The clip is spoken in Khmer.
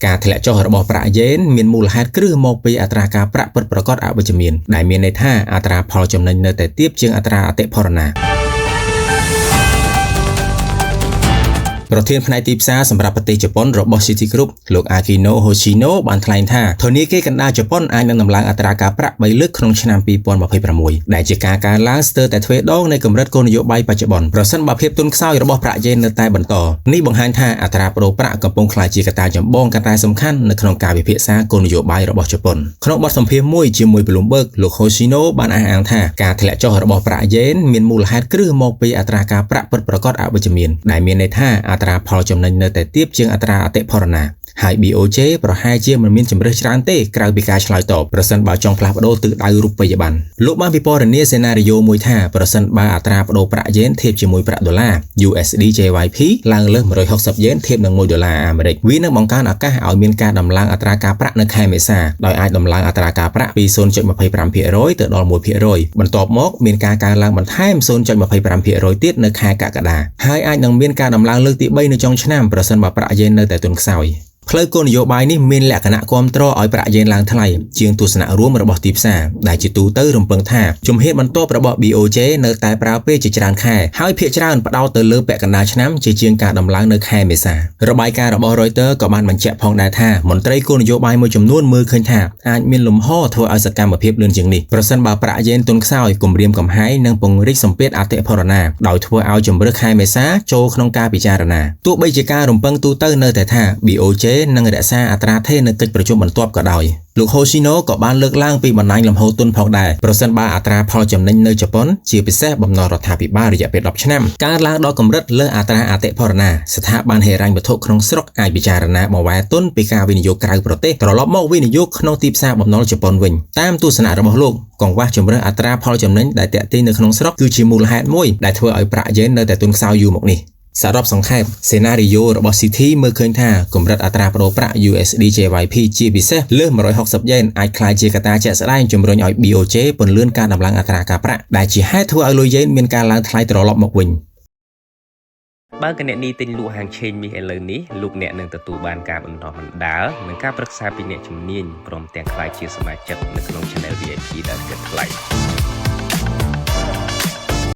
ការធ្លាក់ចុះរបស់ប្រាក់យេនមានមូលហេតុគ្រឹះមកពីអត្រាការប្រាក់ពិតប្រាកដអវិជ្ជមានដែលមានន័យថាអត្រាផលចំណេញនៅតែទាបជាងអត្រាអតិផរណាប្រធានផ្នែកទីផ្សារសម្រាប់ប្រទេសជប៉ុនរបស់ City Group លោក Akino Hoshino បានថ្លែងថាធនាគារកណ្ដាលជប៉ុនអាចនឹងដំឡើងអត្រាការប្រាក់3លើកក្នុងឆ្នាំ2026ដែលជាការកើនឡើងស្ទើរតែទ្វេដងនៃកម្រិតគោលនយោបាយបច្ចុប្បន្នប្រសិនបើភាពទន់ខ្សោយរបស់ប្រាក់យេននៅតែបន្តនេះបង្ហាញថាអត្រាប្តូរប្រាក់កំពុងក្លាយជាកត្តាចម្បងកត្តាសំខាន់នៅក្នុងការពិភាក្សាគោលនយោបាយរបស់ជប៉ុនក្នុងបទសម្ភាសន៍មួយជាមួយ Bloomberg លោក Hoshino បានអះអាងថាការធ្លាក់ចុះរបស់ប្រាក់យេនមានមូលហេតុគ្រឹះមកពីអត្រាការប្រាក់ពិតប្រាកដអវិជ្ជមានដែលមានន័យថាអត្រាផលចំណេញនៅតែទាបជាងអត្រាអតិផរណាហើយ BOJ ប្រហែលជាមិនមានជំរើសច្រើនទេក្រៅពីការឆ្លើយតបប្រសិនបើចង់ផ្លាស់ប្ដូរទិសដៅរូបិយប័ណ្ណលោកបានពិពណ៌នាសេណារីយ៉ូមួយថាប្រសិនបើអត្រាប្តូរប្រាក់យេនធៀបជាមួយប្រាក់ដុល្លារ USD JYP ឡើងលើស160យេនធៀបនឹង1ដុល្លារអាមេរិកវានឹងបង្កើនឱកាសឲ្យមានការដំឡើងអត្រាការប្រាក់នៅខែមេសាដោយអាចដំឡើងអត្រាការប្រាក់ពី 0.25% ទៅដល់ 1% បន្ទាប់មកមានការកើនឡើងបន្ថែម 0.25% ទៀតនៅខែកក្កដាហើយអាចនឹងមានការដំឡើងលើកទី3នៅចុងឆ្នាំប្រសិនបើប្រាក់យេននៅតែទន់ខ្សោយផ្លូវគោលនយោបាយនេះមានលក្ខណៈគាំទ្រឲ្យប្រាក់យេនឡើងថ្លៃជាងទស្សនៈរួមរបស់ទីផ្សារដែលជាទូទៅរំពឹងថាជំហានបន្ទាប់របស់ BOJ នៅតែប្រើពេលជាច្រើនខែហើយភាគច្រើនផ្ដោតទៅលើពាក់កណ្ដាលឆ្នាំជាងការដំឡើងនៅខែមេសារបាយការណ៍របស់ Reuters ក៏បានបញ្ជាក់ផងដែរថាមន្ត្រីគោលនយោបាយមួយចំនួនមើលឃើញថាអាចមានលំហធ្វើឲ្យសកម្មភាពលឿនជាងនេះប្រសិនបើប្រាក់យេនទន់ខ្សោយគម្រាមកំហែងនិងពង្រីកសម្ពាធអតិផរណាដោយធ្វើឲ្យជម្រើសខែមេសាចូលក្នុងការពិចារណាទោះបីជាការរំពឹងទូទៅនៅតែថា BOJ នឹងរក្សាអត្រាថេរនៅកិច្ចប្រជុំបន្ទាប់ក៏ដោយលោក Hoshino ក៏បានលើកឡើងពីបណ្ដាញលំហូរទុនផងដែរប្រសិនបើអត្រាផលចំណេញនៅជប៉ុនជាពិសេសបំណុលរដ្ឋាភិបាលរយៈពេល10ឆ្នាំកើនឡើងដល់កម្រិតលើអត្រាអតិផរណាស្ថាប័នហិរញ្ញវត្ថុក្នុងស្រុកអាចពិចារណាបង្វែរទុនពីការវិនិយោគក្រៅប្រទេសត្រឡប់មកវិនិយោគក្នុងទីផ្សារបំណុលជប៉ុនវិញតាមទស្សនៈរបស់លោកកង្វះជម្រើសអត្រាផលចំណេញដែលទាក់ទាញនៅក្នុងស្រុកគឺជាមូលហេតុមួយដែលធ្វើឲ្យប្រាក់យេននៅតែទន់ខ្សោយយូរមកនេះសរុបសង្ខេបសេណារីយ៉ូរបស់ City មើលឃើញថាកម្រិតអត្រាប្តូរប្រាក់ USD JYP ជាពិសេសលើស160យេនអាចក្លាយជាកត្តាជាក់ស្ដែងជំរុញឲ្យ BOJ ពន្លឿនការដំឡើងអត្រាការប្រាក់ដែលជាហេតុធ្វើឲ្យលុយយេនមានការឡើងថ្លៃត្រឡប់មកវិញបើកអ្នកនេះទិញលក់ហាងឆេងមាសឥឡូវនេះលោកអ្នកនឹងទទួលបានការបន្តបណ្ដាលនិងការប្រឹក្សាពីអ្នកជំនាញព្រមទាំងក្លាយជាសមាជិកនៅក្នុង Channel VIP ដែលគិតថ្លៃ